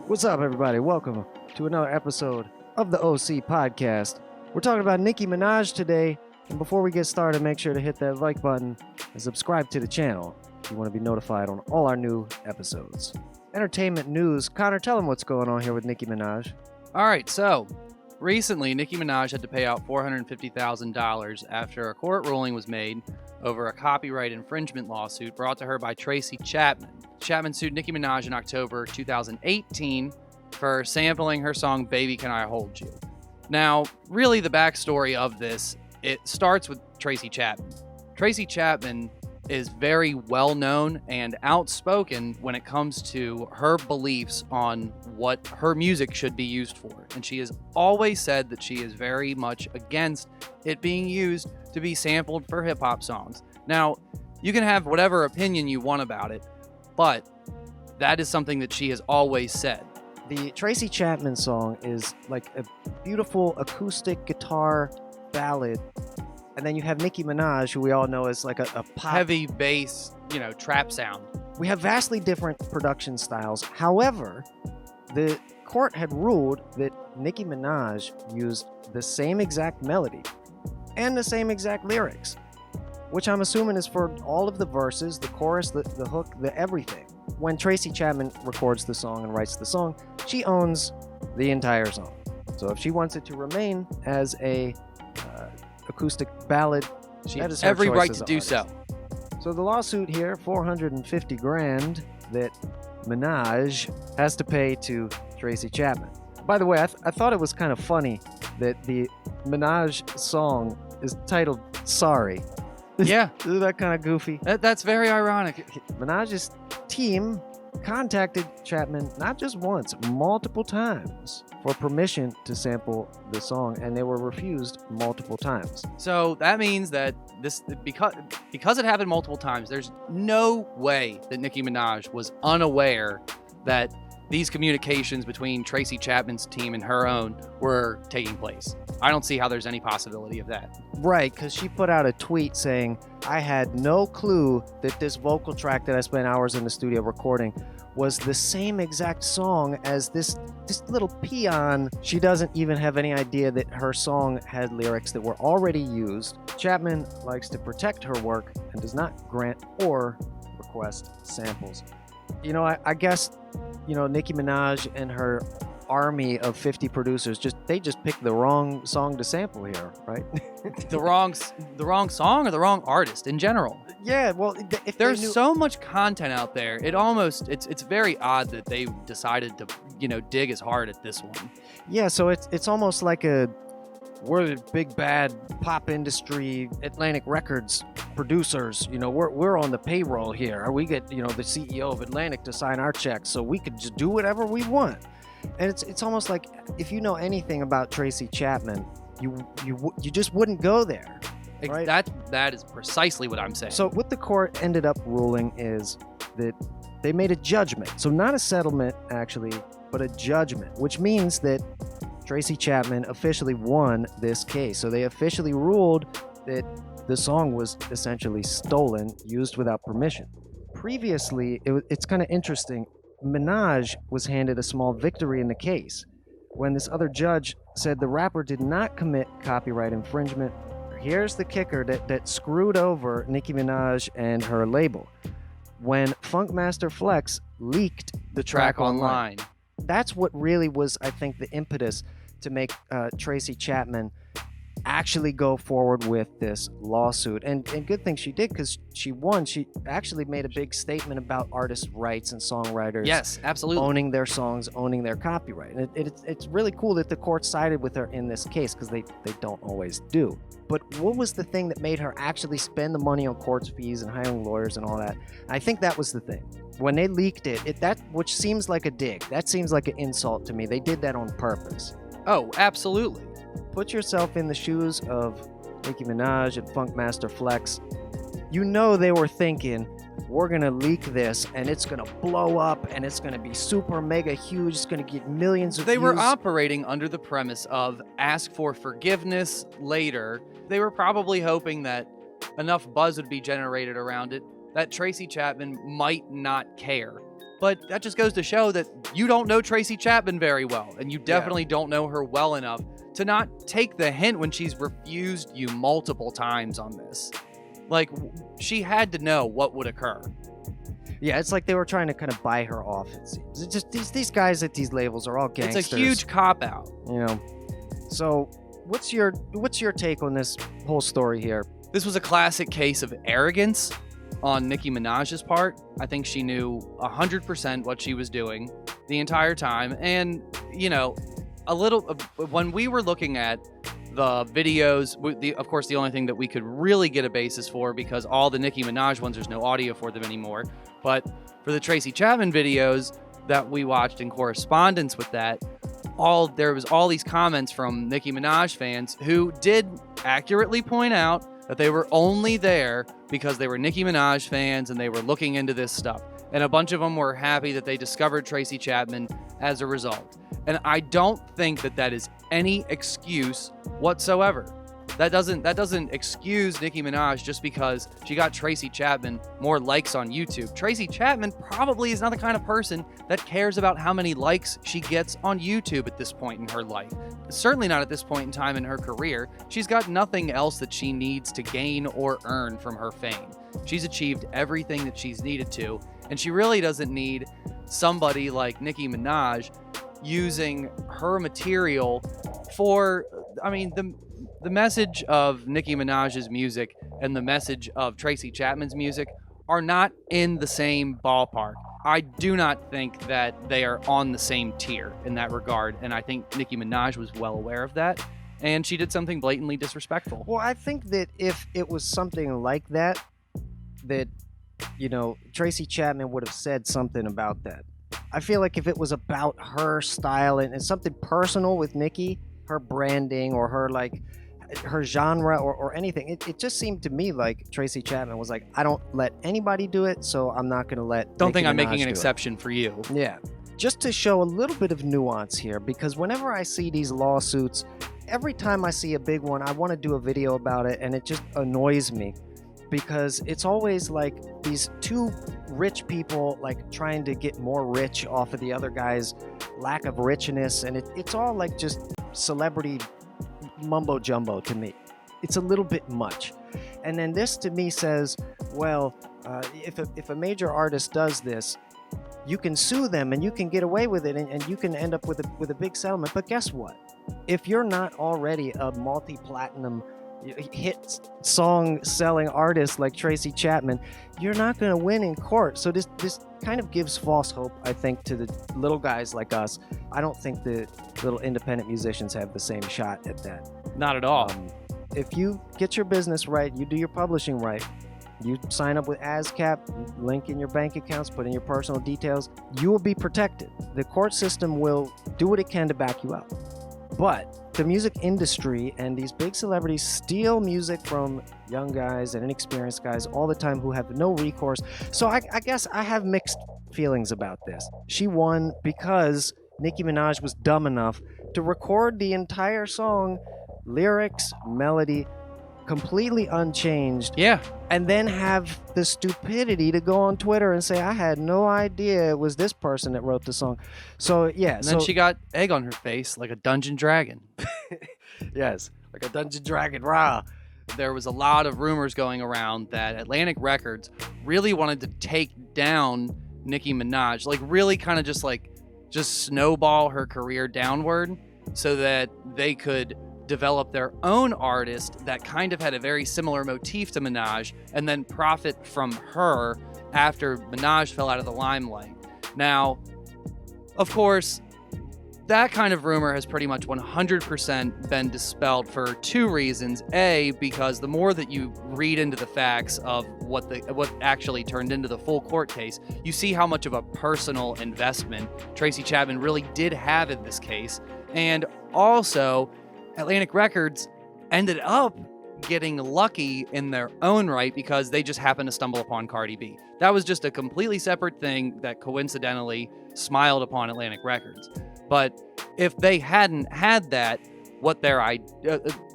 What's up, everybody? Welcome to another episode of the OC Podcast. We're talking about Nicki Minaj today, and before we get started, make sure to hit that like button and subscribe to the channel if you want to be notified on all our new episodes. Entertainment news. Connor, tell them what's going on here with Nicki Minaj. All right, so recently Nicki Minaj had to pay out $450,000 after a court ruling was made over a copyright infringement lawsuit brought to her by Tracy Chapman. Chapman sued Nicki Minaj in October 2018 for sampling her song Baby Can I Hold You. Now, really the backstory of this, it starts with Tracy Chapman. Tracy Chapman is very well known and outspoken when it comes to her beliefs on what her music should be used for. And she has always said that she is very much against it being used to be sampled for hip hop songs. Now, you can have whatever opinion you want about it, but that is something that she has always said. The Tracy Chapman song is like a beautiful acoustic guitar ballad. And then you have Nicki Minaj, who we all know is like a pop. Heavy bass, trap sound. We have vastly different production styles. However, the court had ruled that Nicki Minaj used the same exact melody and the same exact lyrics, which I'm assuming is for all of the verses, the chorus, the hook, the everything. When Tracy Chapman records the song and writes the song, she owns the entire song. So if she wants it to remain as a acoustic ballad, she has every right to do so. So the lawsuit here, $450,000 that Minaj has to pay to Tracy Chapman. By the way, I thought it was kind of funny that the Minaj song is titled Sorry. Yeah. Isn't that kind of goofy? That's very ironic. Minaj's team contacted Chapman not just once, multiple times for permission to sample the song, and they were refused multiple times. So that means that this because it happened multiple times, there's no way that Nicki Minaj was unaware that these communications between Tracy Chapman's team and her own were taking place. I don't see how there's any possibility of that. Right, because she put out a tweet saying, I had no clue that this vocal track that I spent hours in the studio recording was the same exact song as this little peon. She doesn't even have any idea that her song had lyrics that were already used. Chapman likes to protect her work and does not grant or request samples. I guess, Nicki Minaj and her army of 50 producers they just picked the wrong song to sample here, right? the wrong song or the wrong artist in general. Yeah, well, if there's so much content out there, it's very odd that they decided to dig as hard at this one. Yeah, so it's almost like we're the big bad pop industry Atlantic Records producers. We're on the payroll here. We get the CEO of Atlantic to sign our checks, so we could just do whatever we want. And it's almost like if you know anything about Tracy Chapman, you just wouldn't go there. Right? That is precisely what I'm saying. So what the court ended up ruling is that they made a judgment. So not a settlement actually, but a judgment, which means that Tracy Chapman officially won this case. So they officially ruled that the song was essentially stolen, used without permission. Previously, it's kind of interesting. Minaj was handed a small victory in the case when this other judge said the rapper did not commit copyright infringement. Here's the kicker that screwed over Nicki Minaj and her label. When Funkmaster Flex leaked the track online. That's what really was, I think, the impetus to make Tracy Chapman actually go forward with this lawsuit. And good thing she did, because she won. She actually made a big statement about artists' rights and songwriters. Yes, absolutely. Owning their songs, owning their copyright. And it's really cool that the court sided with her in this case, because they don't always do. But what was the thing that made her actually spend the money on court fees and hiring lawyers and all that? I think that was the thing. When they leaked that which seems like a dig, that seems like an insult to me. They did that on purpose. Oh, absolutely. Put yourself in the shoes of Nicki Minaj and Funkmaster Flex. They were thinking, we're going to leak this and it's going to blow up and it's going to be super mega huge. It's going to get millions of views. They were operating under the premise of ask for forgiveness later. They were probably hoping that enough buzz would be generated around it that Tracy Chapman might not care. But that just goes to show that you don't know Tracy Chapman very well, and you definitely don't know her well enough to not take the hint when she's refused you multiple times on this. Like, she had to know what would occur. Yeah, it's like they were trying to kind of buy her off, it seems. It's just these guys at these labels are all gangsters. It's a huge cop-out. You know. So, what's your take on this whole story here? This was a classic case of arrogance on Nicki Minaj's part. I think she knew 100% what she was doing the entire time. And, you know, when we were looking at the videos, of course, the only thing that we could really get a basis for, because all the Nicki Minaj ones, there's no audio for them anymore. But for the Tracy Chapman videos that we watched in correspondence with that, there was all these comments from Nicki Minaj fans who did accurately point out that they were only there because they were Nicki Minaj fans and they were looking into this stuff. And a bunch of them were happy that they discovered Tracy Chapman as a result. And I don't think that is any excuse whatsoever. That doesn't excuse Nicki Minaj just because she got Tracy Chapman more likes on YouTube. Tracy Chapman probably is not the kind of person that cares about how many likes she gets on YouTube at this point in her life. Certainly not at this point in time in her career. She's got nothing else that she needs to gain or earn from her fame. She's achieved everything that she's needed to, and she really doesn't need somebody like Nicki Minaj using her material for, I mean, the message of Nicki Minaj's music and the message of Tracy Chapman's music are not in the same ballpark. I do not think that they are on the same tier in that regard, and I think Nicki Minaj was well aware of that, and she did something blatantly disrespectful. Well, I think that if it was something like that, you know, Tracy Chapman would have said something about that. I feel like if it was about her style and something personal with Nicki, her branding or her genre or anything, it just seemed to me like Tracy Chapman was like, I don't let anybody do it, so I'm not going to let Don't Nicki think I'm Minaj making an do exception for you. Yeah. Just to show a little bit of nuance here, because whenever I see these lawsuits, every time I see a big one, I want to do a video about it, and it just annoys me because it's always like these two rich people like trying to get more rich off of the other guy's lack of richness, and it's all like just celebrity mumbo jumbo to me. It's a little bit much. And then this to me says, well, if a major artist does this, you can sue them and you can get away with it, and you can end up with a big settlement. But guess what? If you're not already a multi-platinum hit song selling artist like Tracy Chapman, you're not going to win in court. So this kind of gives false hope, I think, to the little guys like us. I don't think the little independent musicians have the same shot at that. Not at all. If you get your business right, you do your publishing right, you sign up with ASCAP, link in your bank accounts, put in your personal details, you will be protected. The court system will do what it can to back you up. But the music industry and these big celebrities steal music from young guys and inexperienced guys all the time who have no recourse. So I guess I have mixed feelings about this. She won because Nicki Minaj was dumb enough to record the entire song, lyrics, melody, completely unchanged. Yeah. And then have the stupidity to go on Twitter and say, I had no idea it was this person that wrote the song. So, yeah. And then she got egg on her face like a dungeon dragon. Yes, like a dungeon dragon. Rah. There was a lot of rumors going around that Atlantic Records really wanted to take down Nicki Minaj, like really kind of just snowball her career downward so that they could develop their own artist that kind of had a very similar motif to Minaj and then profit from her after Minaj fell out of the limelight. Now, of course, that kind of rumor has pretty much 100% been dispelled for two reasons. A, because the more that you read into the facts of what actually turned into the full court case, you see how much of a personal investment Tracy Chapman really did have in this case. And also, Atlantic Records ended up getting lucky in their own right because they just happened to stumble upon Cardi B. That was just a completely separate thing that coincidentally smiled upon Atlantic Records. But if they hadn't had that,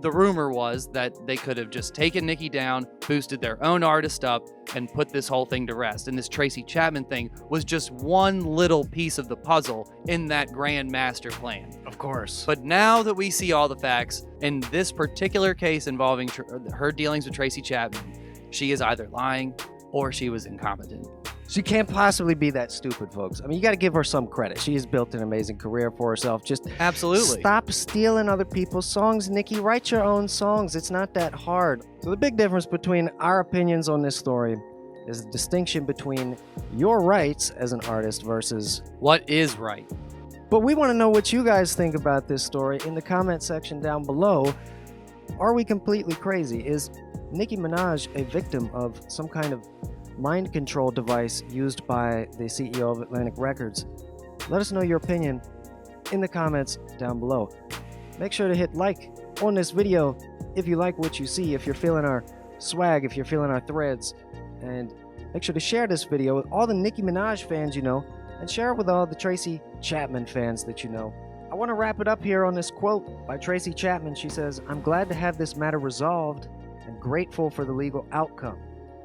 the rumor was that they could have just taken Nicki down, boosted their own artist up, and put this whole thing to rest. And this Tracy Chapman thing was just one little piece of the puzzle in that grand master plan. Of course. But now that we see all the facts, in this particular case involving her dealings with Tracy Chapman, she is either lying or she was incompetent. She can't possibly be that stupid, folks. I mean, you got to give her some credit. She has built an amazing career for herself. Just absolutely stop stealing other people's songs, Nicki. Write your own songs. It's not that hard. So the big difference between our opinions on this story is the distinction between your rights as an artist versus what is right. But we want to know what you guys think about this story in the comment section down below. Are we completely crazy? Is Nicki Minaj a victim of some kind of mind control device used by the CEO of Atlantic Records? Let us know your opinion in the comments down below. Make sure to hit like on this video if you like what you see, if you're feeling our swag, if you're feeling our threads, and make sure to share this video with all the Nicki Minaj fans you know, and share it with all the Tracy Chapman fans that you know. I want to wrap it up here on this quote by Tracy Chapman. She says, "I'm glad to have this matter resolved and grateful for the legal outcome,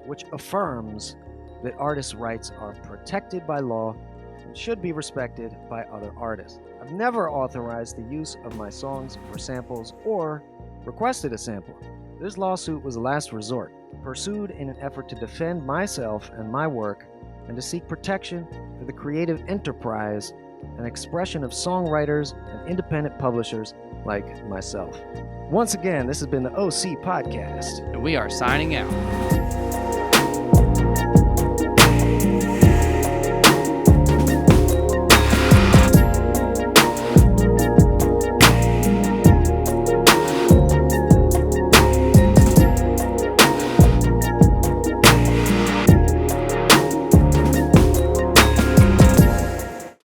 which affirms that artists' rights are protected by law and should be respected by other artists. I've never authorized the use of my songs for samples or requested a sample. This lawsuit was a last resort, pursued in an effort to defend myself and my work and to seek protection for the creative enterprise and expression of songwriters and independent publishers like myself." Once again, this has been the OC Podcast. And we are signing out.